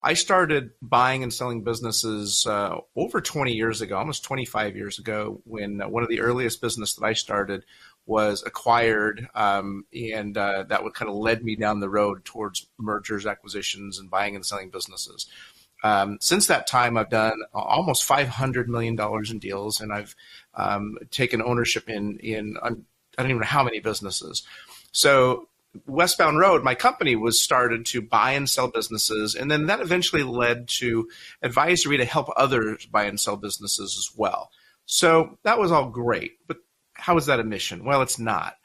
I started buying and selling businesses over 20 years ago, almost 25 years ago, when one of the earliest business that I started was acquired, and that would kind of led me down the road towards mergers, acquisitions, and buying and selling businesses. Since that time, I've done almost $500 million in deals, and I've taken ownership in I don't even know how many businesses. So Westbound Road, my company, was started to buy and sell businesses, and then that eventually led to advisory to help others buy and sell businesses as well. So that was all great, but how is that a mission? Well, it's not.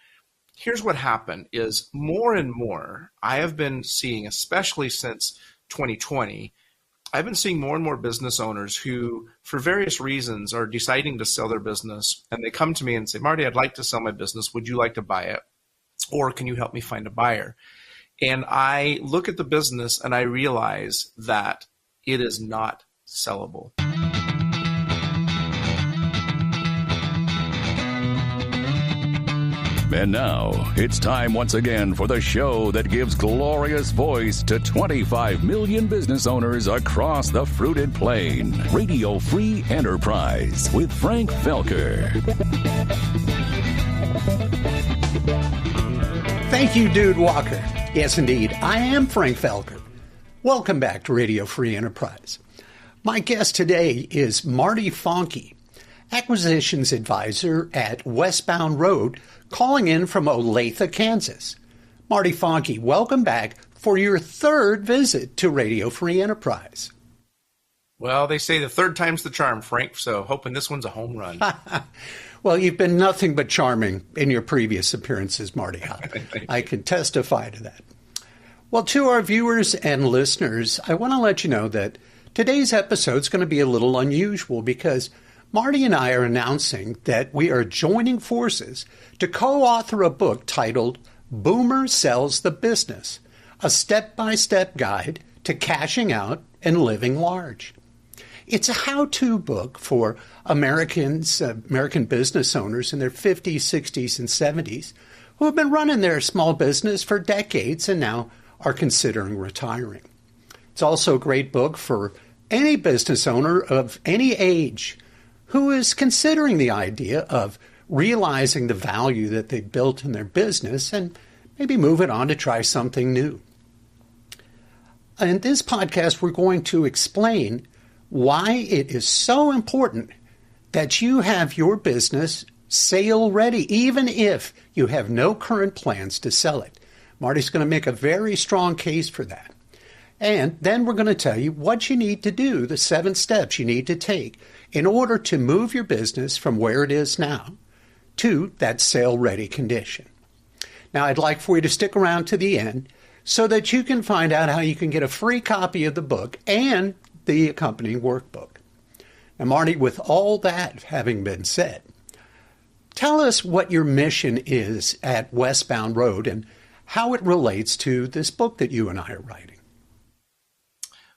Here's what happened is more and more I have been seeing, especially since 2020, I've been seeing more and more business owners who, for various reasons, are deciding to sell their business, and they come to me and say, Marty, I'd like to sell my business. Would you like to buy it? Or can you help me find a buyer? And I look at the business and I realize that it is not sellable. And now it's time once again for the show that gives glorious voice to 25 million business owners across the fruited plain. Radio Free Enterprise with Frank Fahncke. Thank you, Dude Walker. Yes, indeed. I am Frank Fahncke. Welcome back to Radio Free Enterprise. My guest today is Marty Fahncke, Acquisitions Advisor at Westbound Road, calling in from Olathe, Kansas. Marty Fahncke, welcome back for your third visit to Radio Free Enterprise. Well, they say the third time's the charm, Frank, so hoping this one's a home run. Well, you've been nothing but charming in your previous appearances, Marty. I can testify to that. Well, to our viewers and listeners, I want to let you know that today's episode is going to be a little unusual because Marty and I are announcing that we are joining forces to co-author a book titled Boomer Sells the Business, a step-by-step guide to cashing out and living large. It's a how-to book for American business owners in their 50s, 60s, and 70s who have been running their small business for decades and now are considering retiring. It's also a great book for any business owner of any age who is considering the idea of realizing the value that they've built in their business and maybe moving on to try something new. In this podcast, we're going to explain why it is so important that you have your business sale ready, even if you have no current plans to sell it. Marty's going to make a very strong case for that. And then we're going to tell you what you need to do, the 7 steps you need to take in order to move your business from where it is now to that sale-ready condition. Now, I'd like for you to stick around to the end so that you can find out how you can get a free copy of the book and the accompanying workbook. Now, Marty, with all that having been said, tell us what your mission is at Westbound Road and how it relates to this book that you and I are writing.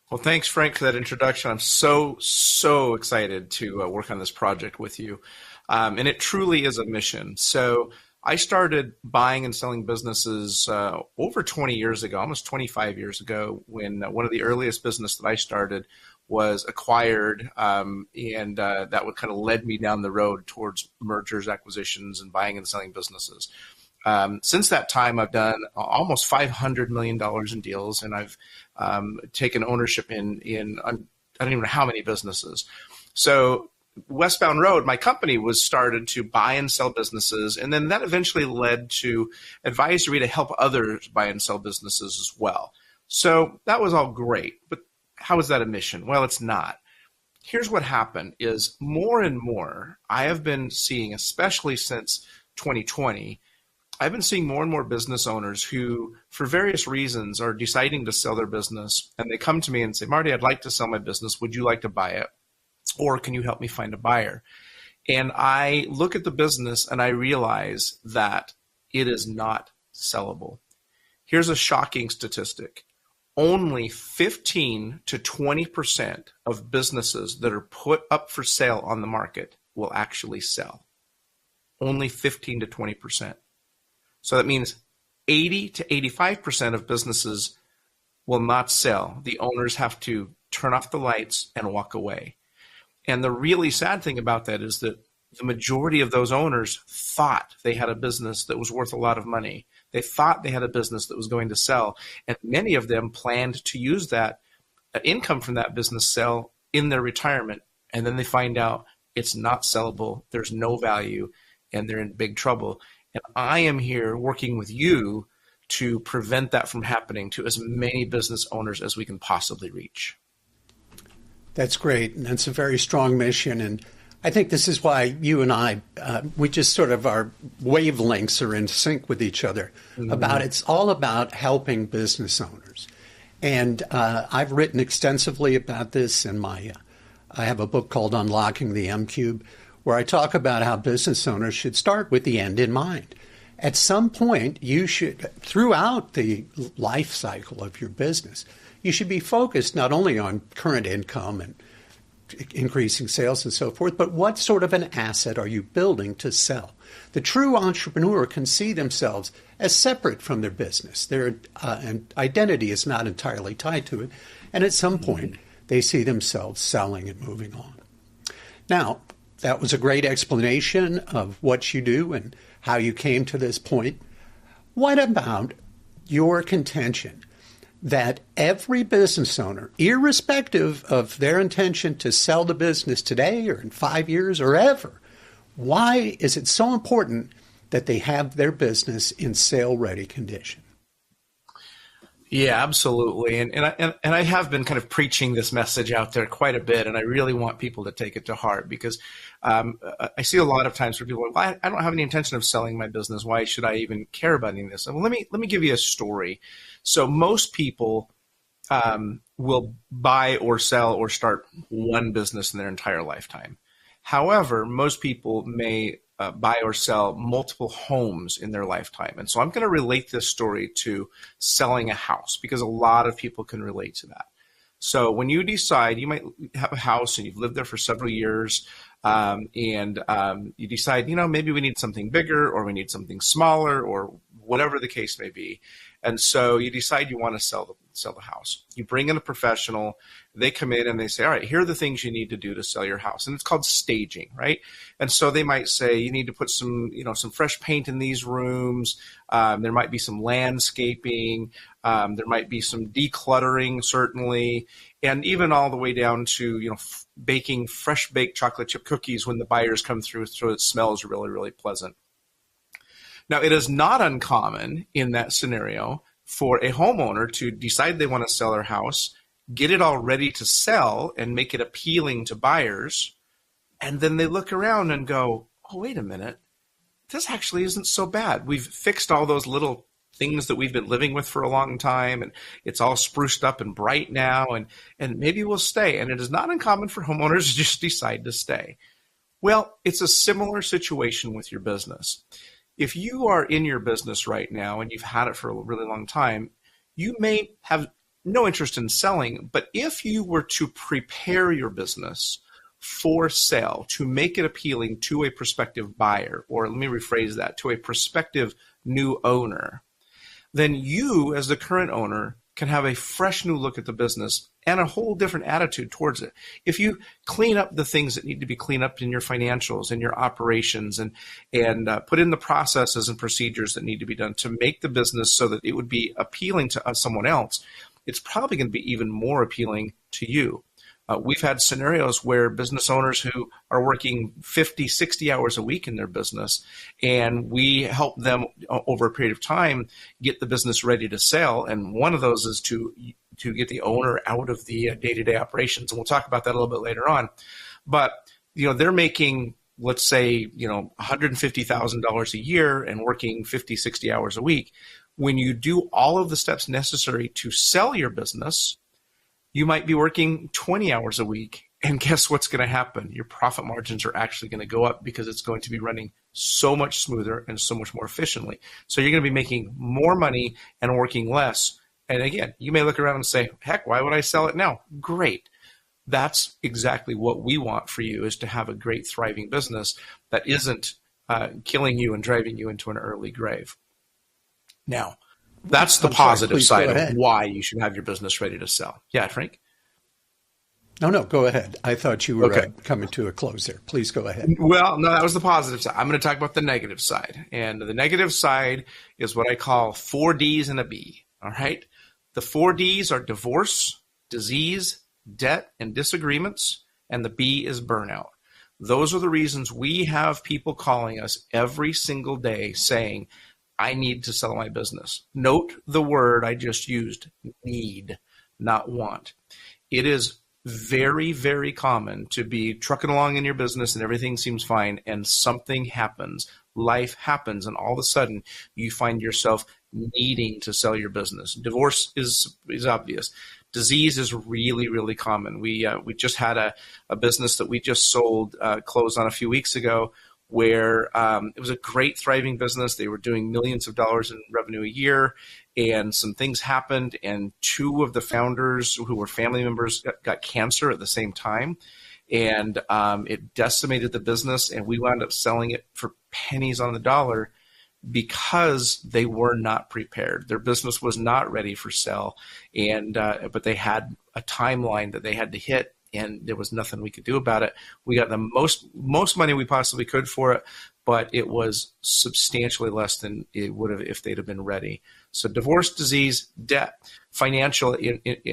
Well, thanks, Frank, for that introduction. I'm so excited to work on this project with you. And it truly is a mission. So I started buying and selling businesses over 20 years ago, almost 25 years ago, when one of the earliest business that I started was acquired, and that would kind of led me down the road towards mergers, acquisitions, and buying and selling businesses. Since that time, I've done almost $500 million in deals, and I've taken ownership in I don't even know how many businesses. So Westbound Road, my company, was started to buy and sell businesses, and then that eventually led to advisory to help others buy and sell businesses as well. So that was all great, but how is that a mission? Well, it's not. Here's what happened is more and more I have been seeing, especially since 2020, I've been seeing more and more business owners who, for various reasons, are deciding to sell their business, and they come to me and say, Marty, I'd like to sell my business. Would you like to buy it? Or can you help me find a buyer? And I look at the business and I realize that it is not sellable. Here's a shocking statistic. Only 15 to 20% of businesses that are put up for sale on the market will actually sell. Only 15 to 20%. So that means 80 to 85% of businesses will not sell. The owners have to turn off the lights and walk away. And the really sad thing about that is that the majority of those owners thought they had a business that was worth a lot of money. They thought they had a business that was going to sell. And many of them planned to use that income from that business sell in their retirement. And then they find out it's not sellable, there's no value, and they're in big trouble. And I am here working with you to prevent that from happening to as many business owners as we can possibly reach. That's great. And that's a very strong mission. And I think this is why you and I, we just sort of, our wavelengths are in sync with each other about, it's all about helping business owners. And I've written extensively about this in my, I have a book called Unlocking the M Cube, where I talk about how business owners should start with the end in mind. At some point, you should, throughout the life cycle of your business, you should be focused not only on current income and increasing sales and so forth, but what sort of an asset are you building to sell? The true entrepreneur can see themselves as separate from their business. Their identity is not entirely tied to it. And at some point, they see themselves selling and moving on. Now, that was a great explanation of what you do and how you came to this point. What about your contention that every business owner, irrespective of their intention to sell the business today or in 5 years or ever, why is it so important that they have their business in sale-ready condition? Yeah, absolutely. And I have been kind of preaching this message out there quite a bit, and I really want people to take it to heart because I see a lot of times where people are, well, I don't have any intention of selling my business. Why should I even care about any of this? Well, let me give you a story. So most people will buy or sell or start one business in their entire lifetime. However, most people may buy or sell multiple homes in their lifetime. And so I'm going to relate this story to selling a house because a lot of people can relate to that. So when you decide, you might have a house and you've lived there for several years, and you decide, maybe we need something bigger or we need something smaller or whatever the case may be. And so you decide you want to sell the house. You bring in a professional, they come in and they say, all right, here are the things you need to do to sell your house. And it's called staging, right? And so they might say you need to put some fresh paint in these rooms. There might be some landscaping. There might be some decluttering, certainly. And even all the way down to, baking fresh baked chocolate chip cookies when the buyers come through so it smells really, really pleasant. Now, it is not uncommon in that scenario for a homeowner to decide they want to sell their house, get it all ready to sell and make it appealing to buyers, and then they look around and go, oh, wait a minute, this actually isn't so bad. We've fixed all those little things that we've been living with for a long time, and it's all spruced up and bright now, and maybe we'll stay. And it is not uncommon for homeowners to just decide to stay. Well, it's a similar situation with your business. If you are in your business right now and you've had it for a really long time, you may have no interest in selling, but if you were to prepare your business for sale, to make it appealing to a prospective buyer, or let me rephrase that, to a prospective new owner, then you as the current owner can have a fresh new look at the business and a whole different attitude towards it. If you clean up the things that need to be cleaned up in your financials and your operations and put in the processes and procedures that need to be done to make the business so that it would be appealing to someone else, it's probably going to be even more appealing to you. We've had scenarios where business owners who are working 50, 60 hours a week in their business, and we help them over a period of time get the business ready to sell. And one of those is to get the owner out of the day-to-day operations. And we'll talk about that a little bit later on. But, they're making, let's say, $150,000 a year and working 50, 60 hours a week. When you do all of the steps necessary to sell your business, you might be working 20 hours a week, and guess what's going to happen? Your profit margins are actually going to go up because it's going to be running so much smoother and so much more efficiently. So you're going to be making more money and working less. And again, you may look around and say, heck, why would I sell it now? Great. That's exactly what we want for you, is to have a great, thriving business that isn't killing you and driving you into an early grave. Now, That's the I'm sorry, positive please side go of ahead. why you should have your business ready to sell. Yeah, Frank? No, go ahead. I thought you were Okay. coming to a close there. Please go ahead. Well, no, that was the positive side. I'm going to talk about the negative side. And the negative side is what I call 4Ds and a B. All right. The 4Ds are divorce, disease, debt, and disagreements. And the B is burnout. Those are the reasons we have people calling us every single day saying, I need to sell my business. Note the word I just used, need, not want. It is very, very common to be trucking along in your business and everything seems fine and something happens. Life happens, and all of a sudden you find yourself needing to sell your business. Divorce is obvious. Disease is really, really common. We just had a business that we just sold, closed on a few weeks ago, where it was a great, thriving business. They were doing millions of dollars in revenue a year, and some things happened, and two of the founders who were family members got cancer at the same time, and it decimated the business, and we wound up selling it for pennies on the dollar because they were not prepared. Their business was not ready for sale, and but they had a timeline that they had to hit, and there was nothing we could do about it. We got the most money we possibly could for it, but it was substantially less than it would have if they'd have been ready. So divorce, disease, debt, financial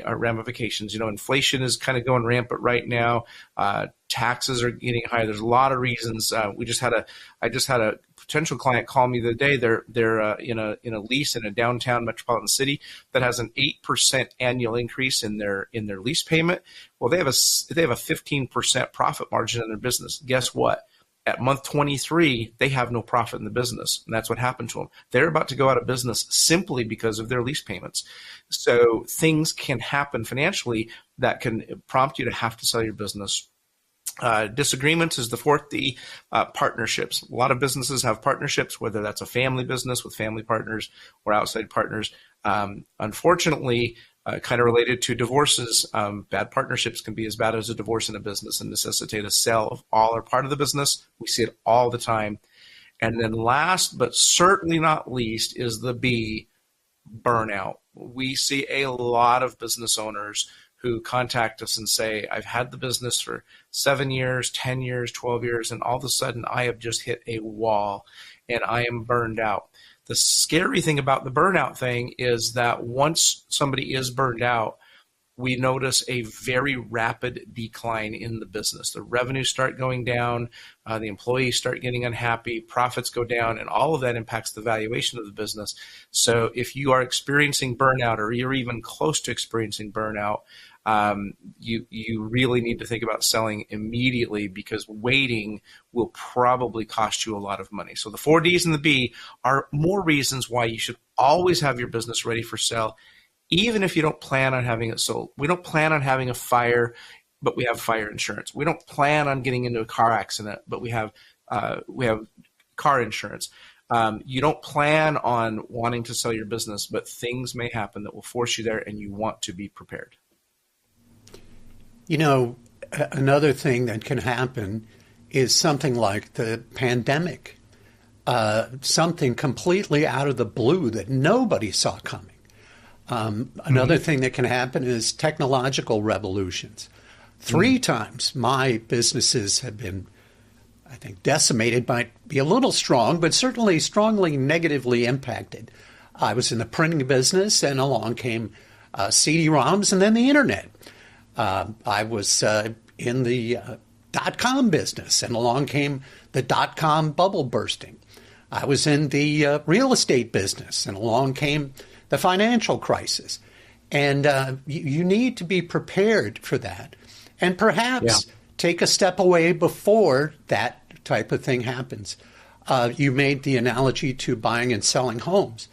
ramifications. Inflation is kind of going rampant right now. Taxes are getting higher. There's a lot of reasons. I just had a potential client call me the other day. They're in a lease in a downtown metropolitan city that has an 8% annual increase in their lease payment. Well, they have a 15% profit margin in their business. Guess what? At month 23, they have no profit in the business, and that's what happened to them. They're about to go out of business simply because of their lease payments. So things can happen financially that can prompt you to have to sell your business. Disagreements is the fourth D. Partnerships. A lot of businesses have partnerships, whether that's a family business with family partners or outside partners. Unfortunately, kind of related to divorces, bad partnerships can be as bad as a divorce in a business and necessitate a sale of all or part of the business. We see it all the time. And then last, but certainly not least, is the B, burnout. We see a lot of business owners who contact us and say, I've had the business for 7 years, 10 years, 12 years, and all of a sudden I have just hit a wall and I am burned out. The scary thing about the burnout thing is that once somebody is burned out, we notice a very rapid decline in the business. The revenues start going down, the employees start getting unhappy, profits go down, and all of that impacts the valuation of the business. So if you are experiencing burnout or you're even close to experiencing burnout, you really need to think about selling immediately, because waiting will probably cost you a lot of money. So the 4Ds and the B are more reasons why you should always have your business ready for sale, even if you don't plan on having it sold. We don't plan on having a fire, but we have fire insurance. We don't plan on getting into a car accident, but we have car insurance. You don't plan on wanting to sell your business, but things may happen that will force you there, and you want to be prepared. Another thing that can happen is something like the pandemic, something completely out of the blue that nobody saw coming. Another thing that can happen is technological revolutions. 3 times my businesses have been, I think, decimated, might be a little strong, but certainly strongly negatively impacted. I was in the printing business, and along came CD-ROMs and then the internet. I was in the .com business, and along came the .com bubble bursting. I was in the real estate business, and along came the financial crisis. And you need to be prepared for that, and perhaps take a step away before that type of thing happens. You made the analogy to buying and selling homes.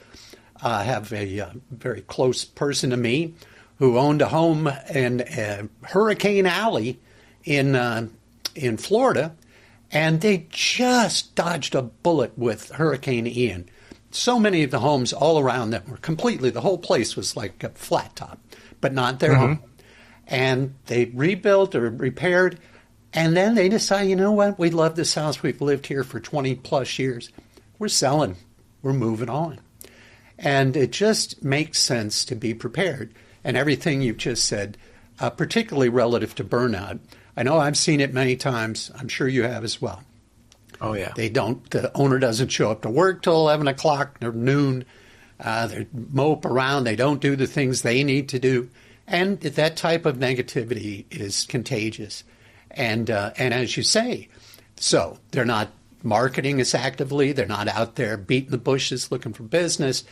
I have a very close person to me who owned a home in Hurricane Alley in Florida, and they just dodged a bullet with Hurricane Ian. So many of the homes all around them were completely, the whole place was like a flat top, but not their home. And they rebuilt or repaired, and then they decided, you know what, we love this house. We've lived here for 20 plus years. We're selling. We're moving on. And it just makes sense to be prepared. And everything you've just said, particularly relative to burnout, I know I've seen it many times. I'm sure you have as well. Oh, yeah. The owner doesn't show up to work till 11 o'clock or noon. They mope around. They don't do the things they need to do. And that type of negativity is contagious. And as you say, so they're not marketing as actively. They're not out there beating the bushes looking for business.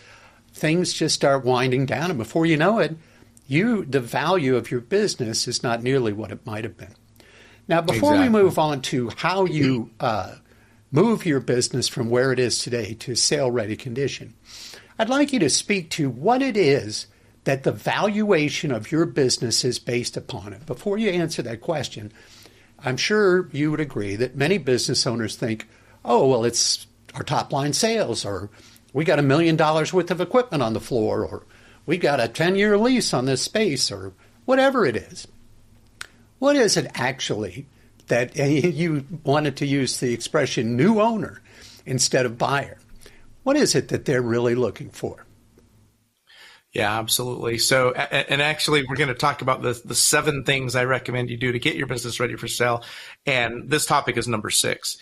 Things just start winding down. And before you know it, the value of your business is not nearly what it might have been. Now, before we move on to how you move your business from where it is today to sale-ready condition, I'd like you to speak to what it is that the valuation of your business is based upon. And before you answer that question, I'm sure you would agree that many business owners think, oh, well, it's our top-line sales, or we got $1 million worth of equipment on the floor, or we got a 10-year lease on this space, or whatever it is. What is it actually that you wanted to use the expression new owner instead of buyer? What is it that they're really looking for? Yeah, absolutely. So, and actually, we're going to talk about the 7 things I recommend you do to get your business ready for sale. And this topic is number 6,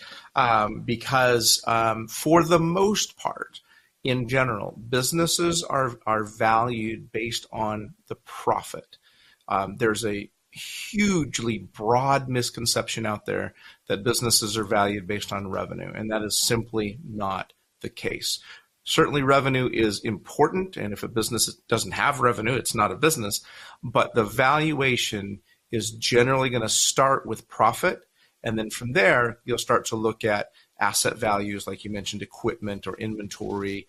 because for the most part, in general, businesses are valued based on the profit. There's a hugely broad misconception out there that businesses are valued based on revenue, and that is simply not the case. Certainly revenue is important, and if a business doesn't have revenue, it's not a business, but the valuation is generally going to start with profit, and then from there, you'll start to look at asset values, like you mentioned, equipment or inventory,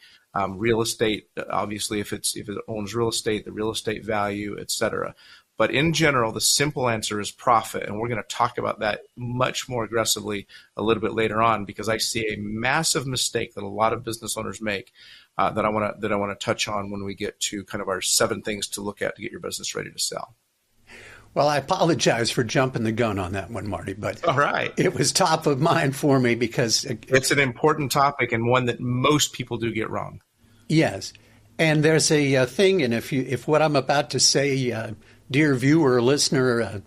real estate, obviously if it owns real estate, the real estate value, et cetera. But in general, the simple answer is profit, and we're going to talk about that much more aggressively a little bit later on, because I see a massive mistake that a lot of business owners make that I want to touch on when we get to kind of our 7 things to look at to get your business ready to sell. Well, I apologize for jumping the gun on that one, Marty, but all right, it was top of mind for me because it's an important topic and one that most people do get wrong. Yes, and there's a thing, and if what I'm about to say, dear viewer or listener,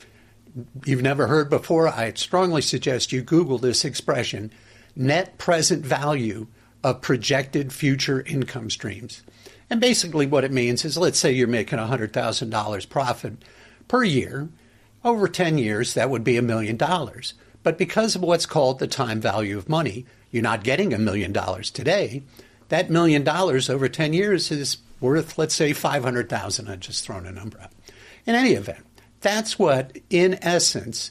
you've never heard before, I strongly suggest you Google this expression, net present value of projected future income streams. And basically what it means is, let's say you're making $100,000 profit per year. Over 10 years, that would be $1 million. But because of what's called the time value of money, you're not getting $1 million today. That $1 million over 10 years is worth, let's say, $500,000. I've just thrown a number out. In any event, that's what, in essence,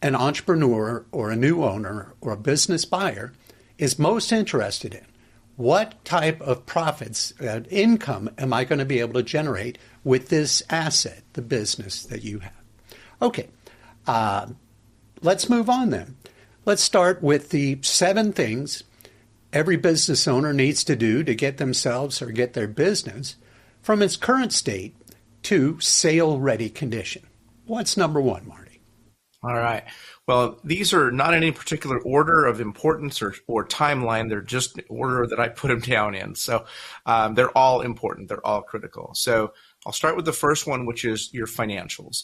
an entrepreneur or a new owner or a business buyer is most interested in. What type of profits, income am I going to be able to generate with this asset, the business that you have? Okay, let's move on then. Let's start with the 7 things every business owner needs to do to get themselves or get their business from its current state to sale-ready condition. What's number 1, Marty? All right. Well, these are not in any particular order of importance or timeline. They're just order that I put them down in. So they're all important. They're all critical. So I'll start with the first one, which is your financials.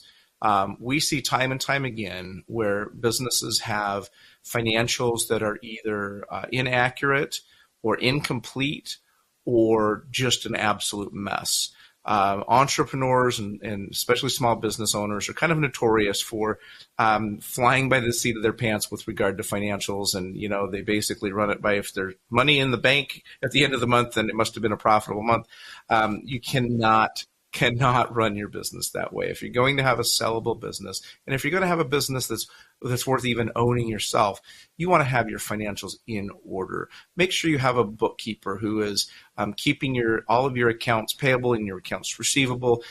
We see time and time again where businesses have financials that are either inaccurate or incomplete or just an absolute mess. Entrepreneurs and especially small business owners are kind of notorious for flying by the seat of their pants with regard to financials. And, you know, they basically run it by, if there's money in the bank at the end of the month, then it must have been a profitable month. You cannot run your business that way. If you're going to have a sellable business, and if you're going to have a business that's worth even owning yourself, you want to have your financials in order. Make sure you have a bookkeeper who is keeping all of your accounts payable and your accounts receivable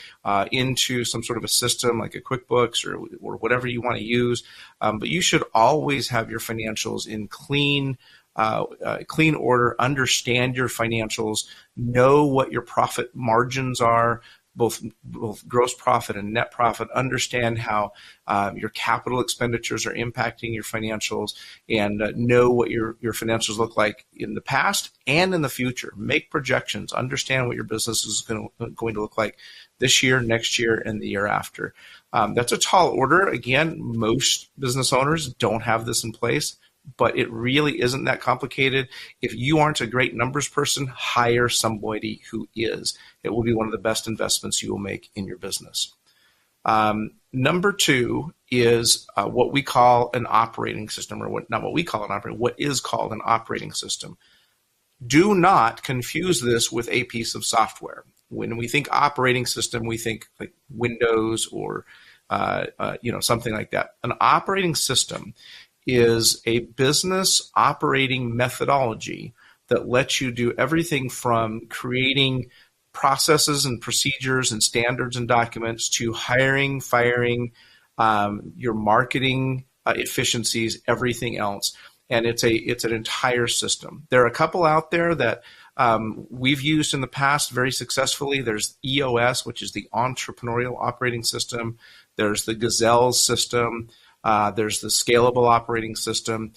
into some sort of a system like a QuickBooks or whatever you want to use. But you should always have your financials in clean order, understand your financials, know what your profit margins are, both gross profit and net profit, understand how your capital expenditures are impacting your financials, and know what your financials look like in the past and in the future. Make projections, understand what your business is going to look like this year, next year, and the year after. That's a tall order. Again, most business owners don't have this in place, but it really isn't that complicated. If you aren't a great numbers person, hire somebody who is. It will be one of the best investments you will make in your business. Number two is what we call an operating system, or what is called an operating system. Do not confuse this with a piece of software. When we think operating system, we think like Windows or something like that. An operating system is a business operating methodology that lets you do everything from creating processes and procedures and standards and documents to hiring, firing, your marketing efficiencies, everything else. And it's an entire system. There are a couple out there that we've used in the past very successfully. There's EOS, which is the Entrepreneurial Operating System. There's the Gazelle system. There's the Scalable Operating System.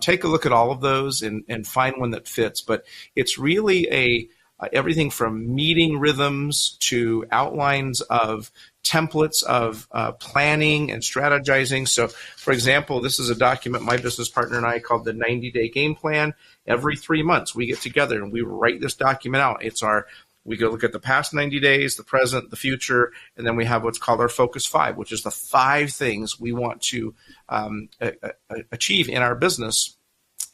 Take a look at all of those and find one that fits. But it's really everything from meeting rhythms to outlines of templates of planning and strategizing. So, for example, this is a document my business partner and I called the 90-day game plan. Every 3 months, we get together and we write this document out. We go look at the past 90 days, the present, the future, and then we have what's called our Focus 5, which is the 5 things we want to achieve in our business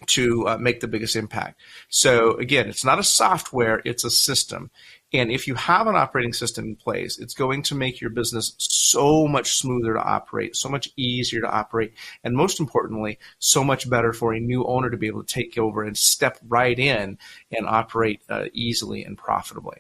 to make the biggest impact. So again, it's not a software, it's a system. And if you have an operating system in place, it's going to make your business so much smoother to operate, so much easier to operate, and most importantly, so much better for a new owner to be able to take over and step right in and operate easily and profitably.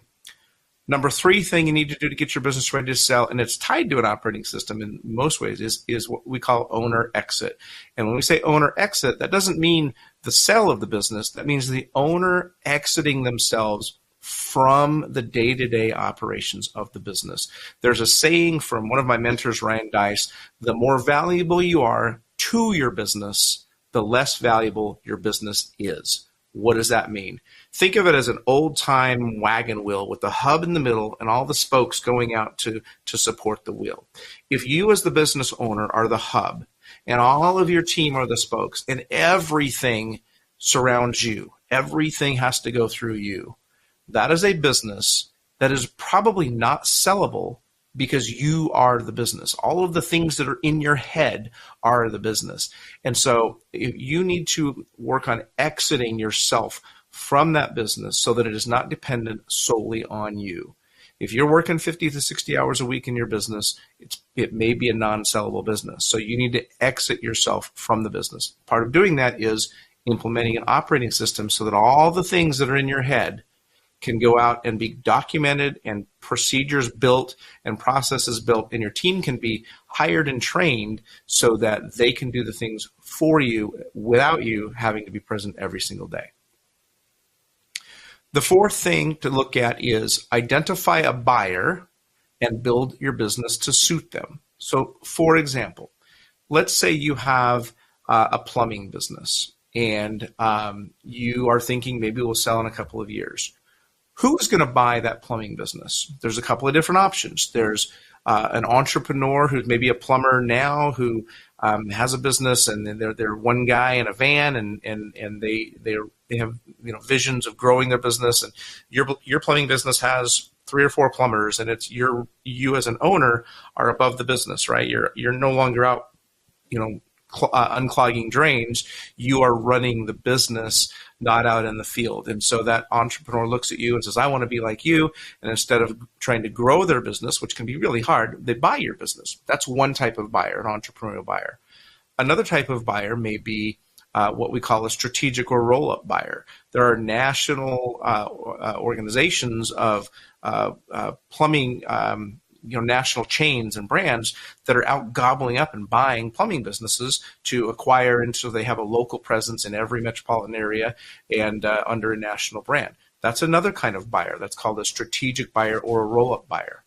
Number 3 thing you need to do to get your business ready to sell, and it's tied to an operating system in most ways, is what we call owner exit. And when we say owner exit, that doesn't mean the sale of the business. That means the owner exiting themselves from the day-to-day operations of the business. There's a saying from one of my mentors, Ryan Dice: the more valuable you are to your business, the less valuable your business is. What does that mean? Think of it as an old-time wagon wheel with the hub in the middle and all the spokes going out to support the wheel. If you as the business owner are the hub and all of your team are the spokes and everything surrounds you, everything has to go through you, that is a business that is probably not sellable because you are the business. All of the things that are in your head are the business. And so you need to work on exiting yourself from that business so that it is not dependent solely on you. If you're working 50 to 60 hours a week in your business, it may be a non-sellable business. So you need to exit yourself from the business. Part of doing that is implementing an operating system so that all the things that are in your head can go out and be documented and procedures built and processes built, and your team can be hired and trained so that they can do the things for you without you having to be present every single day. The 4th thing to look at is identify a buyer and build your business to suit them. So, for example, let's say you have a plumbing business and you are thinking maybe we'll sell in a couple of years. Who's going to buy that plumbing business? There's a couple of different options. There's an entrepreneur who's maybe a plumber now who has a business, and they're one guy in a van, and they have visions of growing their business. And your plumbing business has 3 or 4 plumbers, and it's you as an owner are above the business, right? You're no longer out, unclogging drains. You are running the business, not out in the field. And so that entrepreneur looks at you and says, I want to be like you. And instead of trying to grow their business, which can be really hard, they buy your business. That's one type of buyer, an entrepreneurial buyer. Another type of buyer may be what we call a strategic or roll-up buyer. There are national organizations of plumbing national chains and brands that are out gobbling up and buying plumbing businesses to acquire, and so they have a local presence in every metropolitan area and under a national brand. That's another kind of buyer. That's called a strategic buyer or a roll-up buyer.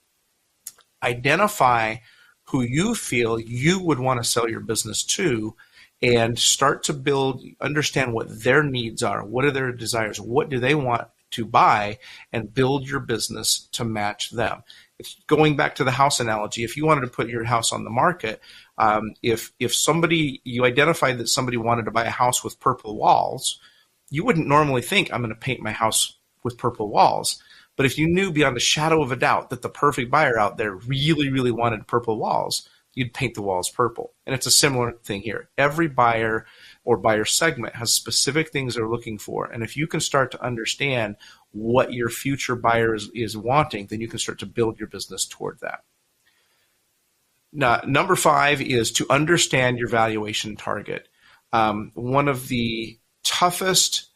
Identify who you feel you would want to sell your business to, and start to build, understand what their needs are, what are their desires, what do they want to buy, and build your business to match them. It's going back to the house analogy. If you wanted to put your house on the market, if you identified that somebody wanted to buy a house with purple walls, you wouldn't normally think, I'm going to paint my house with purple walls. But if you knew beyond a shadow of a doubt that the perfect buyer out there really, really wanted purple walls, you'd paint the walls purple. And it's a similar thing here. Every buyer or buyer segment has specific things they're looking for. And if you can start to understand what your future buyer is wanting, then you can start to build your business toward that. Now, number 5 is to understand your valuation target. One of the toughest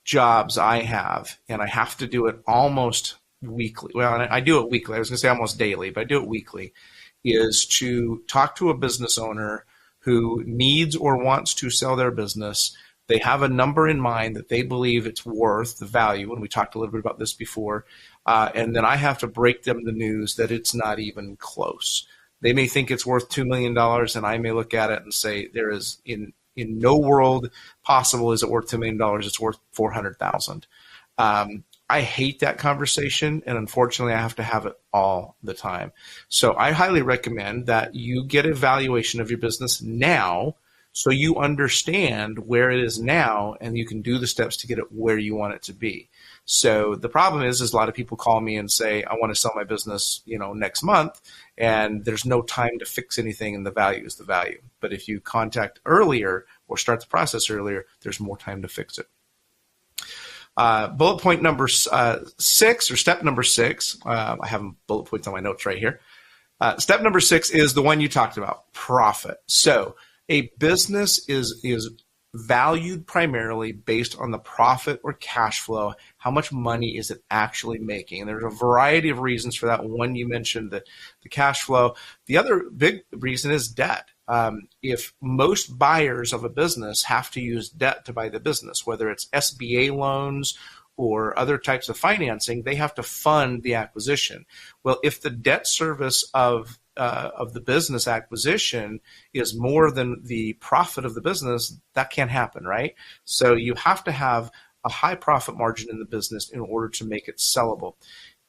jobs I have, and I have to do it almost weekly. Well, I do it weekly. I was going to say almost daily, but I do it weekly, is to talk to a business owner who needs or wants to sell their business. They have a number in mind that they believe it's worth, the value, and we talked a little bit about this before, and then I have to break them the news that it's not even close. They may think it's worth $2 million, and I may look at it and say there is in no world possible is it worth $2 million. It's worth $400,000. I hate that conversation, and unfortunately, I have to have it all the time. So I highly recommend that you get a valuation of your business now, so you understand where it is now, and you can do the steps to get it where you want it to be. So the problem is a lot of people call me and say, I want to sell my business, next month, and there's no time to fix anything, and the value is the value. But if you contact earlier or start the process earlier, there's more time to fix it. Bullet point number 6, or step number 6, I have bullet points on my notes right here. Step number 6 is the one you talked about, profit. So a business is valued primarily based on the profit or cash flow. How much money is it actually making? And there's a variety of reasons for that. One, you mentioned the cash flow. The other big reason is debt. If most buyers of a business have to use debt to buy the business, whether it's SBA loans or other types of financing, they have to fund the acquisition. Well, if the debt service of the business acquisition is more than the profit of the business, that can't happen, right? So you have to have a high profit margin in the business in order to make it sellable.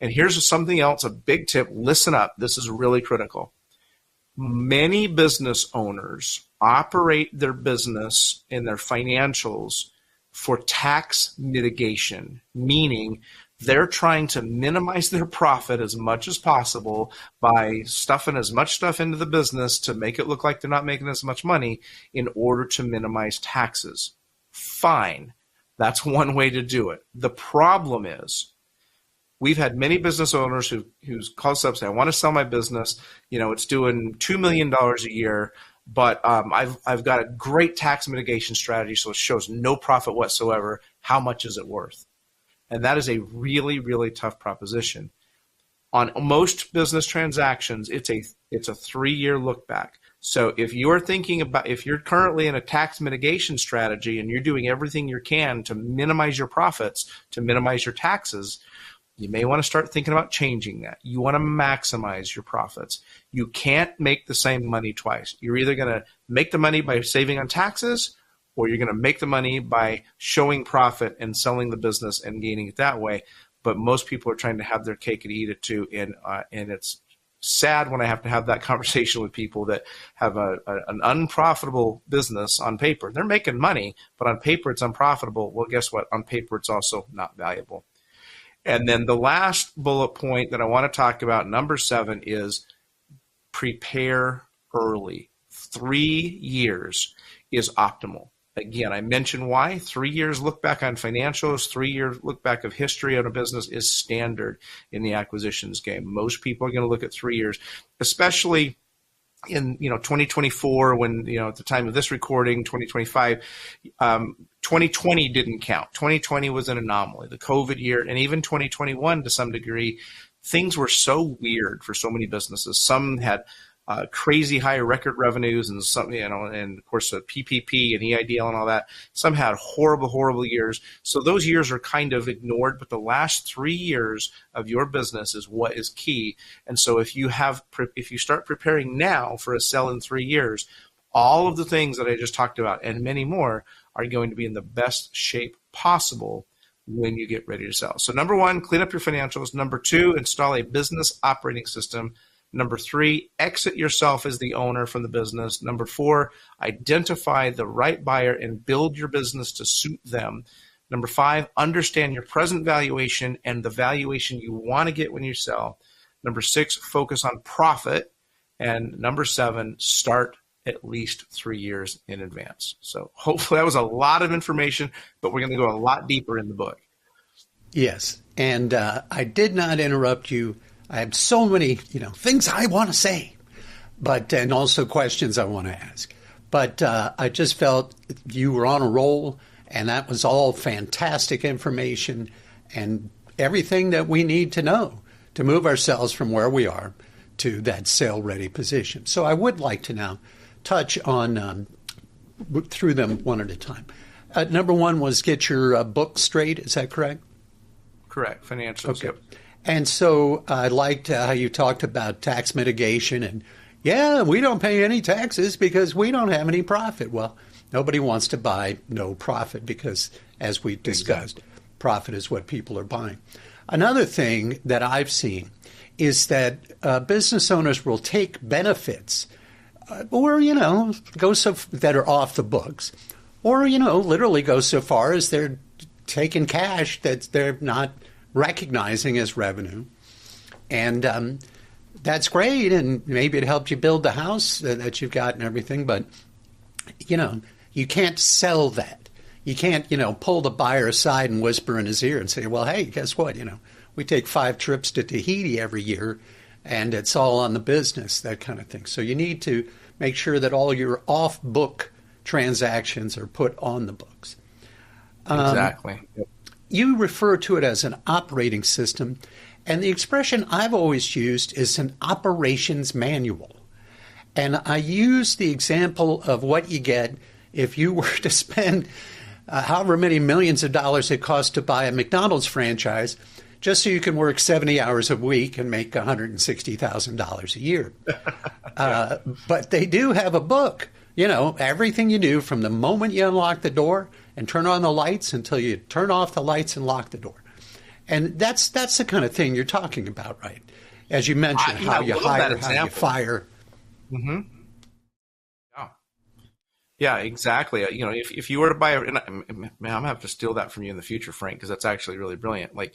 And here's something else, a big tip. Listen up. This is really critical. Many business owners operate their business and their financials for tax mitigation, meaning they're trying to minimize their profit as much as possible by stuffing as much stuff into the business to make it look like they're not making as much money in order to minimize taxes. Fine. That's one way to do it. The problem is, we've had many business owners who's called us up and say, I want to sell my business. It's doing $2 million a year, but I've got a great tax mitigation strategy, so it shows no profit whatsoever. How much is it worth? And that is a really, really tough proposition. On most business transactions, it's a 3-year look back. So if you're currently in a tax mitigation strategy and you're doing everything you can to minimize your profits, to minimize your taxes, you may want to start thinking about changing that. You want to maximize your profits. You can't make the same money twice. You're either going to make the money by saving on taxes, or you're going to make the money by showing profit and selling the business and gaining it that way. But most people are trying to have their cake and eat it too. And it's sad when I have to have that conversation with people that have an unprofitable business on paper. They're making money, but on paper it's unprofitable. Well, guess what? On paper it's also not valuable. And then the last bullet point that I want to talk about, number 7, is prepare early. 3 years is optimal. Again, I mentioned why. 3 years look back on financials, 3 years look back of history on a business is standard in the acquisitions game. Most people are going to look at 3 years, especially in 2024, when at the time of this recording, 2025, 2020 didn't count. 2020 was an anomaly, the COVID year, and even 2021 to some degree. Things were so weird for so many businesses. Some had crazy high record revenues and some, and of course PPP and EIDL and all that. Some had horrible, horrible years. So those years are kind of ignored, but the last 3 years of your business is what is key. And so if you start preparing now for a sell in 3 years, all of the things that I just talked about and many more are going to be in the best shape possible when you get ready to sell. So number 1, clean up your financials. Number 2, install a business operating system. Number 3, exit yourself as the owner from the business. Number 4, identify the right buyer and build your business to suit them. Number 5, understand your present valuation and the valuation you want to get when you sell. Number 6, focus on profit. And number 7, start at least 3 years in advance. So hopefully that was a lot of information, but we're going to go a lot deeper in the book. Yes. And I did not interrupt you. I have so many, things I want to say, and also questions I want to ask. But I just felt you were on a roll, and that was all fantastic information and everything that we need to know to move ourselves from where we are to that sale-ready position. So I would like to now touch on through them one at a time. Number 1 was get your book straight. Is that correct? Correct. Financials. Okay. Yep. And so I liked how you talked about tax mitigation and, we don't pay any taxes because we don't have any profit. Well, nobody wants to buy no profit because, as we discussed, profit is what people are buying. Another thing that I've seen is that business owners will take benefits or, go that are off the books or, literally go so far as they're taking cash that they're not recognizing as revenue. And that's great. And maybe it helped you build the house that you've got and everything. But, you can't sell that. You can't, pull the buyer aside and whisper in his ear and say, well, hey, guess what? We take 5 trips to Tahiti every year and it's all on the business, that kind of thing. So you need to make sure that all your off-book transactions are put on the books. Exactly. Yep. You refer to it as an operating system, and the expression I've always used is an operations manual. And I use the example of what you get if you were to spend however many millions of dollars it costs to buy a McDonald's franchise just so you can work 70 hours a week and make $160,000 a year. But they do have a book. Everything you do from the moment you unlock the door and turn on the lights until you turn off the lights and lock the door. And that's the kind of thing you're talking about, right? As you mentioned, how you hire, how you fire. Mm-hmm. Yeah, exactly. If you were to buy, and I'm gonna have to steal that from you in the future, Frank, because that's actually really brilliant. Like,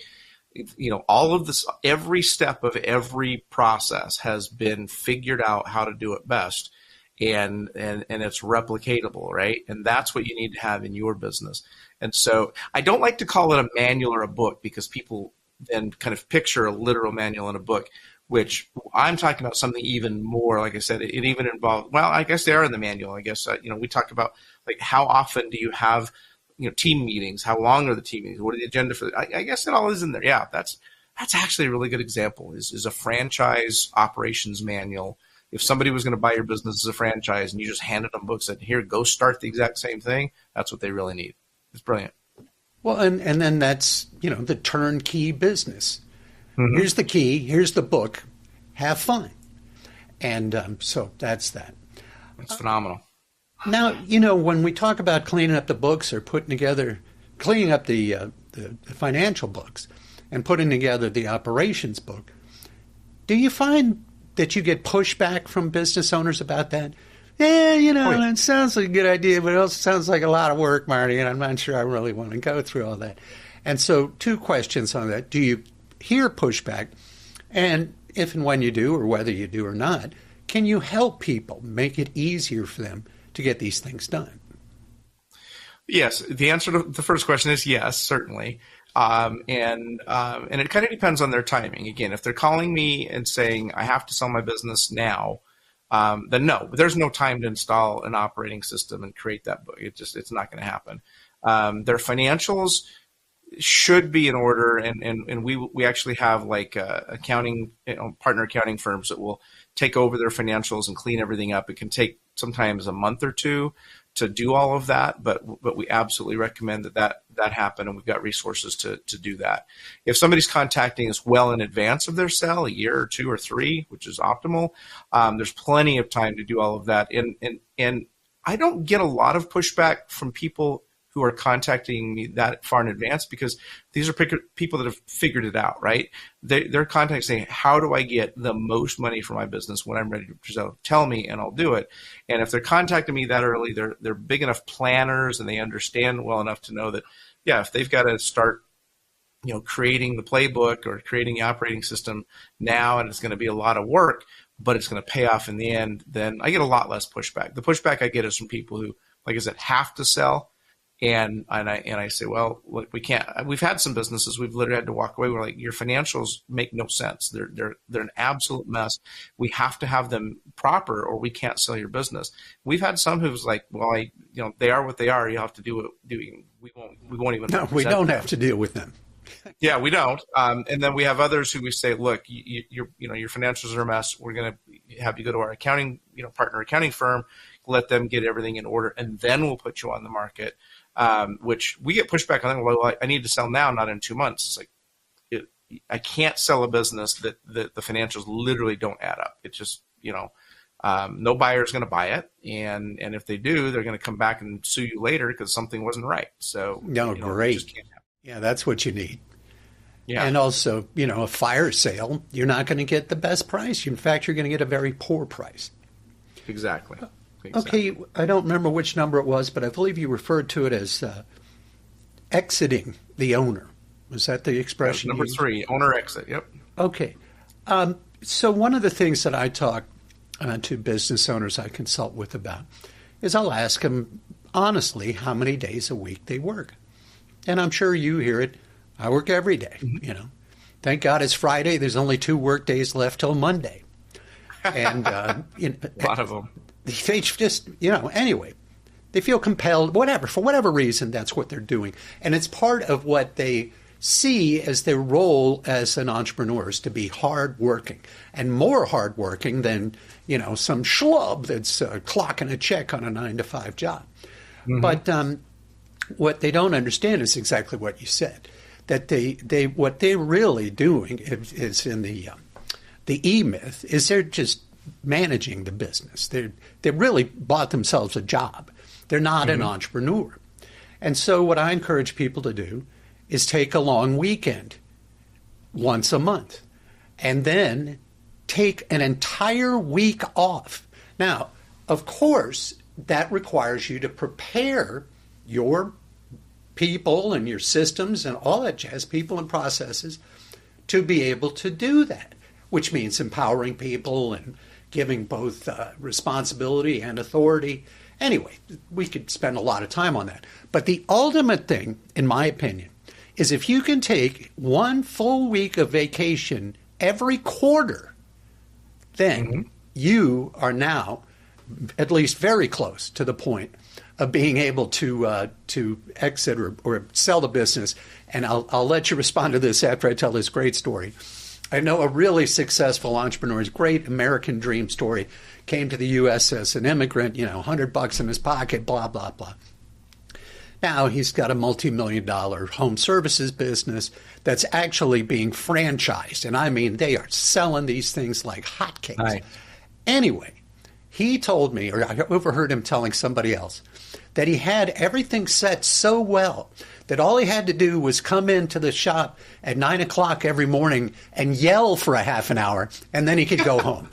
all of this, every step of every process has been figured out how to do it best. And it's replicatable, right? And that's what you need to have in your business. And so I don't like to call it a manual or a book because people then kind of picture a literal manual in a book, which I'm talking about something even more. Like I said, it even involves, well, I guess they are in the manual. I guess, we talk about like how often do you have, team meetings? How long are the team meetings? What are the agenda for? I guess it all is in there. Yeah, that's actually a really good example is a franchise operations manual. If somebody was going to buy your business as a franchise and you just handed them books and here, go start the exact same thing, that's what they really need. It's brilliant. Well, and then that's, the turnkey business. Mm-hmm. Here's the key. Here's the book. Have fun. And so that's that. It's phenomenal. Now, when we talk about cleaning up the books or cleaning up the financial books and putting together the operations book, do you find that you get pushback from business owners about that? That sounds like a good idea, but it also sounds like a lot of work, Marty, and I'm not sure I really want to go through all that. And so 2 questions on that. Do you hear pushback? And if and when you do, or whether you do or not, can you help people make it easier for them to get these things done? Yes. The answer to the first question is yes, certainly. And it kind of depends on their timing. Again, if they're calling me and saying, I have to sell my business now, then no, there's no time to install an operating system and create that book. It's not going to happen. Their financials should be in order. And we actually have like accounting, partner accounting firms that will take over their financials and clean everything up. It can take sometimes a month or two to do all of that, but we absolutely recommend that happen, and we've got resources to do that. If somebody's contacting us well in advance of their sale, a year or 2 or 3, which is optimal, there's plenty of time to do all of that. And I don't get a lot of pushback from people who are contacting me that far in advance, because these are people that have figured it out, right? They're contacting saying, how do I get the most money for my business when I'm ready to present? Tell me and I'll do it. And if they're contacting me that early, they're big enough planners and they understand well enough to know that, yeah, if they've got to start, creating the playbook or creating the operating system now, and it's going to be a lot of work, but it's going to pay off in the end, then I get a lot less pushback. The pushback I get is from people who, like I said, have to sell. And I say, well, look, we can't. We've had some businesses we've literally had to walk away. We're like, your financials make no sense. They're an absolute mess. We have to have them proper, or we can't sell your business. We've had some who's like, well, they are what they are. You have to do it. We won't even. No, we don't have to deal with them. Yeah, we don't. And then we have others who we say, look, your financials are a mess. We're going to have you go to our accounting, partner accounting firm, let them get everything in order, and then we'll put you on the market. Which we get pushback on. Well, I need to sell now, not in 2 months. It's like, I can't sell a business that the financials literally don't add up. It's just, no buyer is going to buy it. And if they do, they're going to come back and sue you later because something wasn't right. So, no, great. Just can't happen. Yeah, that's what you need. Yeah. And also, a fire sale, you're not going to get the best price. In fact, you're going to get a very poor price. Exactly. Okay, I don't remember which number it was, but I believe you referred to it as exiting the owner. Was that the expression? Number 3, owner exit. Yep. Okay. So one of the things that I talk to business owners I consult with about is I'll ask them honestly how many days a week they work. And I'm sure you hear it. I work every day, Thank God it's Friday. There's only 2 work days left till Monday. And a lot of them. They just, anyway, they feel compelled, for whatever reason, that's what they're doing. And it's part of what they see as their role as an entrepreneur, is to be hardworking, and more hardworking than, some schlub that's clocking a check on a 9-to-5 job. Mm-hmm. But what they don't understand is exactly what you said, that what they're really doing is in the E-myth, is they're just managing the business. They really bought themselves a job. They're not an entrepreneur. And so what I encourage people to do is take a long weekend once a month and then take an entire week off. Now, of course, that requires you to prepare your people and your systems and all that jazz, people and processes, to be able to do that, which means empowering people and giving both responsibility and authority. Anyway, we could spend a lot of time on that. But the ultimate thing, in my opinion, is if you can take 1 full week of vacation every quarter, then you are now at least very close to the point of being able to exit or sell the business. And I'll let you respond to this after I tell this great story. I know a really successful entrepreneur, his great American dream story, came to the U.S. as an immigrant, $100 in his pocket, blah, blah, blah. Now he's got a multi-million-dollar home services business that's actually being franchised. And I mean, they are selling these things like hotcakes. Right. Anyway, he told me, or I overheard him telling somebody else, that he had everything set so well that all he had to do was come into the shop at 9 o'clock every morning and yell for a half an hour, and then he could go home.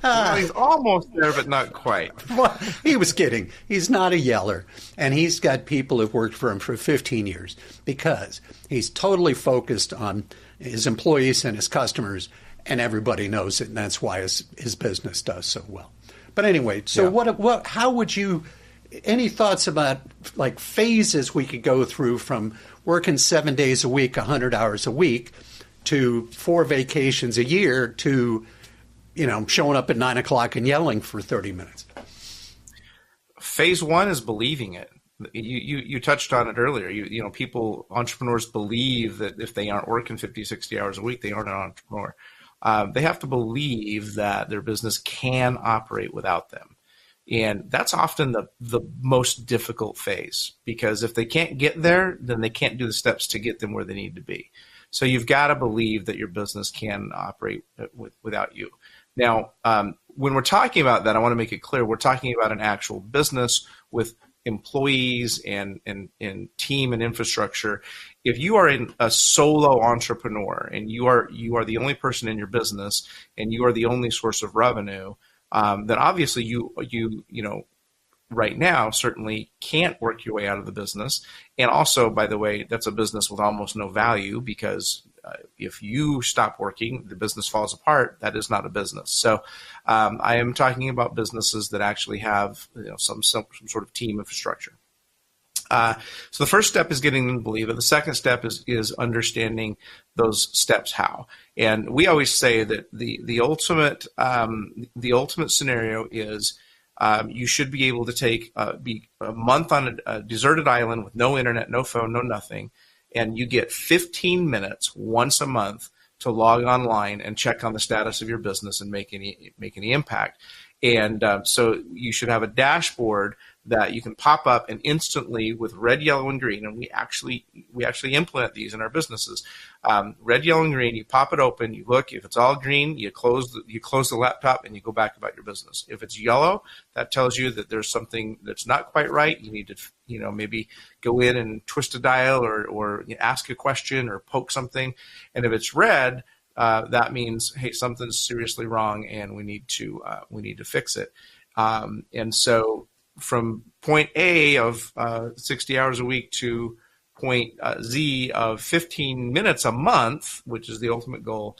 Well, he's almost there, but not quite. Well, he was kidding. He's not a yeller. And he's got people who've worked for him for 15 years because he's totally focused on his employees and his customers, and everybody knows it, and that's why his business does so well. But anyway, so how would you... Any thoughts about like phases we could go through from working 7 days a week, 100 hours a week, to 4 vacations a year, to, showing up at 9 o'clock and yelling for 30 minutes? Phase 1 is believing it. You touched on it earlier. Entrepreneurs believe that if they aren't working 50, 60 hours a week, they aren't an entrepreneur. They have to believe that their business can operate without them. And that's often the most difficult phase, because if they can't get there, then they can't do the steps to get them where they need to be. So you've got to believe that your business can operate without you. Now, when we're talking about that, I want to make it clear, we're talking about an actual business with employees and team and infrastructure. If you are a solo entrepreneur and you are the only person in your business and you are the only source of revenue, then obviously you right now certainly can't work your way out of the business. And also, by the way, that's a business with almost no value, because if you stop working, the business falls apart. That is not a business. So I am talking about businesses that actually have some sort of team infrastructure. So the first step is getting them to believe it. The second step is understanding those steps how. And we always say that the ultimate scenario is you should be able to be a month on a deserted island with no internet, no phone, no nothing, and you get 15 minutes once a month to log online and check on the status of your business and make any impact. And so you should have a dashboard that you can pop up and instantly with red, yellow, and green. And we actually implement these in our businesses. Red, yellow, and green. You pop it open. You look. If it's all green, you close the laptop and you go back about your business. If it's yellow, that tells you that there's something that's not quite right. You need to maybe go in and twist a dial or ask a question or poke something. And if it's red, that means, hey, something's seriously wrong and we need to fix it. And so from point A of 60 hours a week to point Z of 15 minutes a month, which is the ultimate goal,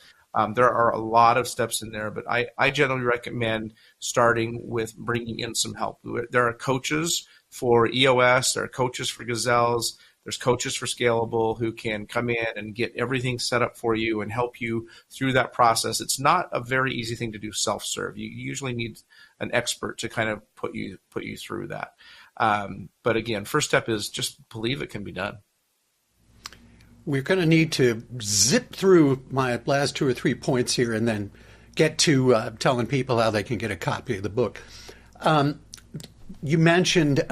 there are a lot of steps in there, but I generally recommend starting with bringing in some help. There are coaches for EOS, there are coaches for Gazelles, there's coaches for Scalable who can come in and get everything set up for you and help you through that process. It's not a very easy thing to do self-serve. You usually need an expert to kind of put you through that. But again, first step is just believe it can be done. We're going to need to zip through my last 2 or 3 points here and then get to telling people how they can get a copy of the book. You mentioned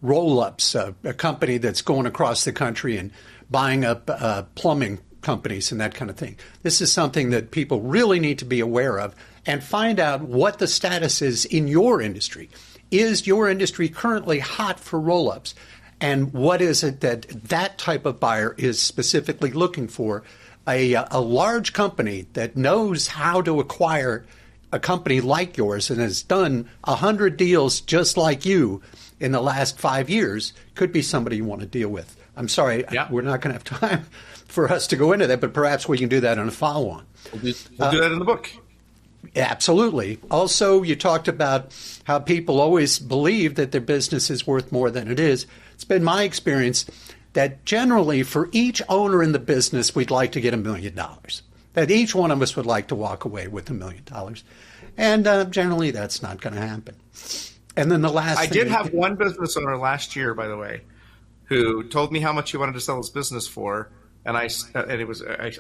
Roll-Ups, a company that's going across the country and buying up plumbing companies and that kind of thing. This is something that people really need to be aware of and find out what the status is in your industry. Is your industry currently hot for roll-ups? And what is it that type of buyer is specifically looking for? A large company that knows how to acquire a company like yours and has done 100 deals just like you in the last 5 years could be somebody you want to deal with. I'm sorry, We're not going to have time for us to go into that, but perhaps we can do that on a follow-on. We'll do that in the book. Absolutely. Also, you talked about how people always believe that their business is worth more than it is. It's been my experience that generally for each owner in the business, we'd like to get $1 million. That each one of us would like to walk away with $1 million. And generally that's not going to happen. And then the last I did have one business owner last year, by the way, who told me how much he wanted to sell his business for. And I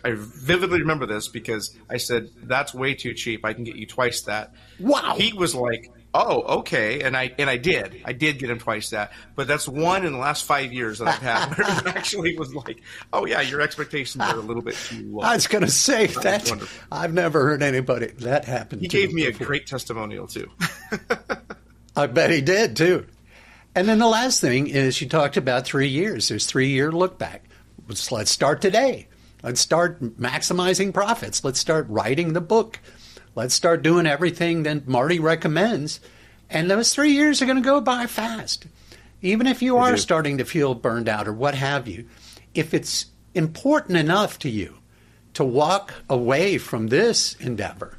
vividly remember this because I said, that's way too cheap. I can get you twice that. Wow. He was like, oh, okay. And I did get him twice that. But that's one in the last 5 years that I've had where he actually was like, oh, yeah, your expectations are a little bit too low. I was going to say that. I've never heard anybody that happen. He gave me a great testimonial, too. I bet he did, too. And then the last thing is you talked about 3 years. There's 3-year look back. Let's start today. Let's start maximizing profits. Let's start writing the book. Let's start doing everything that Marty recommends. And those 3 years are going to go by fast. Even if you are starting to feel burned out or what have you, if it's important enough to you to walk away from this endeavor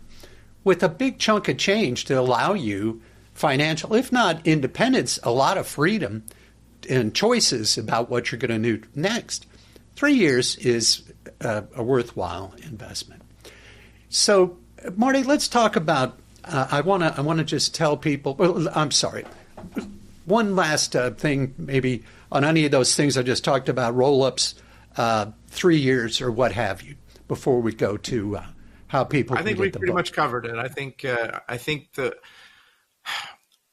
with a big chunk of change to allow you financial, if not independence, a lot of freedom and choices about what you're going to do next, 3 years is a worthwhile investment. So, Marty, let's talk about. I want to just tell people. Well, I'm sorry. one last thing, maybe on any of those things I just talked about, roll-ups, 3 years or what have you, before we go to how people can I think get we the pretty book. much covered it. I think that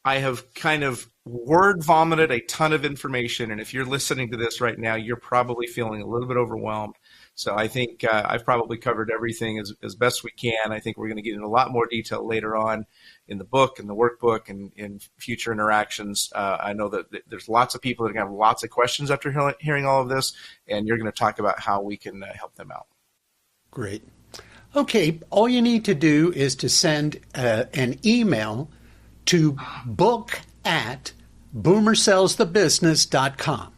I have kind of word vomited a ton of information, and if you're listening to this right now, you're probably feeling a little bit overwhelmed. So I think I've probably covered everything as best we can. I think we're going to get into a lot more detail later on in the book and the workbook and in future interactions. I know that there's lots of people that are going to have lots of questions after hearing all of this, and you're going to talk about how we can help them out. Great. Okay, all you need to do is to send an email to book@boomersellsthebusiness.com.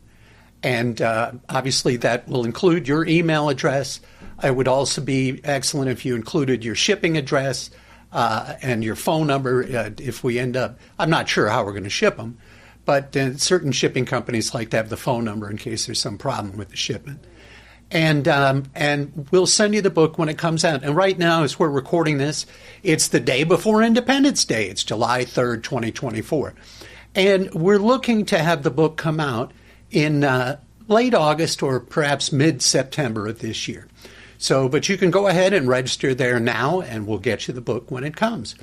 And obviously that will include your email address. It would also be excellent if you included your shipping address and your phone number if we end up, I'm not sure how we're going to ship them, but certain shipping companies like to have the phone number in case there's some problem with the shipment. And we'll send you the book when it comes out. And right now, as we're recording this, it's the day before Independence Day. It's July 3rd, 2024. And we're looking to have the book come out in late August or perhaps mid-September of this year. So, but you can go ahead and register there now, and we'll get you the book when it comes.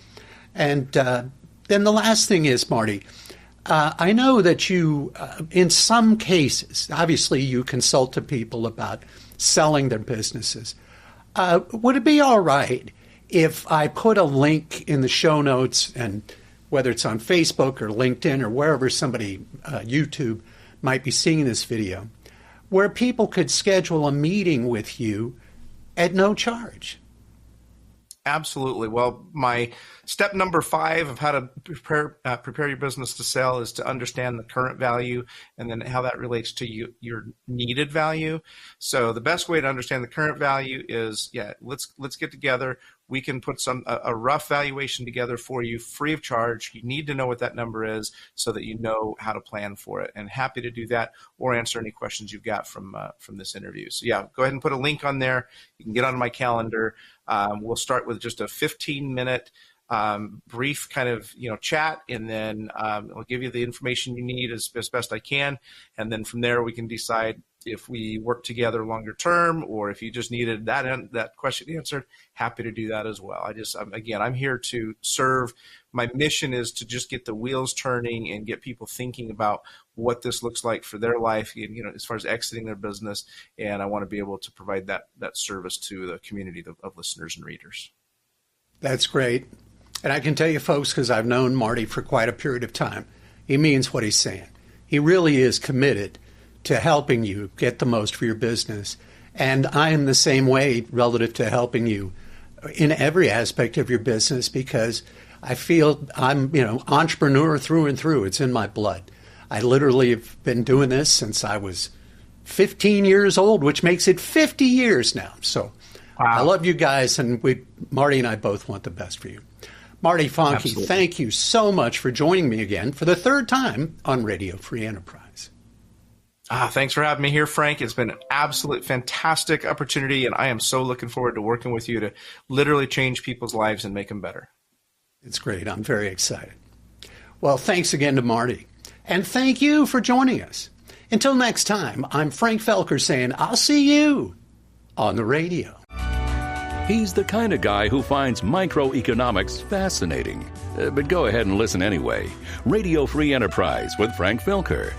And then the last thing is, Marty, I know that you, in some cases, obviously you consult to people about selling their businesses. Would it be all right if I put a link in the show notes, and whether it's on Facebook or LinkedIn or wherever somebody, YouTube, might be seeing this video, where people could schedule a meeting with you at no charge? Absolutely. Well, my step number 5 of how to prepare your business to sell is to understand the current value and then how that relates to your needed value. So the best way to understand the current value is, let's get together. We can put a rough valuation together for you free of charge. You need to know what that number is so that you know how to plan for it. And happy to do that or answer any questions you've got from this interview. So go ahead and put a link on there. You can get on my calendar. We'll start with just a 15-minute brief kind of chat, and then I'll give you the information you need as best I can, and then from there we can decide if we work together longer term, or if you just needed that question answered. Happy to do that as well. I'm here to serve. My mission is to just get the wheels turning and get people thinking about what this looks like for their life, as far as exiting their business. And I want to be able to provide that service to the community of listeners and readers. That's great. And I can tell you, folks, because I've known Marty for quite a period of time, he means what he's saying. He really is committed to helping you get the most for your business. And I am the same way relative to helping you in every aspect of your business, because I feel I'm, entrepreneur through and through. It's in my blood. I literally have been doing this since I was 15 years old, which makes it 50 years now. So wow. I love you guys, and Marty and I both want the best for you. Marty Fahncke, absolutely. Thank you so much for joining me again for the 3rd time on Radio Free Enterprise. Thanks for having me here, Frank. It's been an absolute fantastic opportunity, and I am so looking forward to working with you to literally change people's lives and make them better. It's great. I'm very excited. Well, thanks again to Marty, and thank you for joining us. Until next time, I'm Frank Felker saying I'll see you on the radio. He's the kind of guy who finds microeconomics fascinating. But go ahead and listen anyway. Radio Free Enterprise with Frank Felker.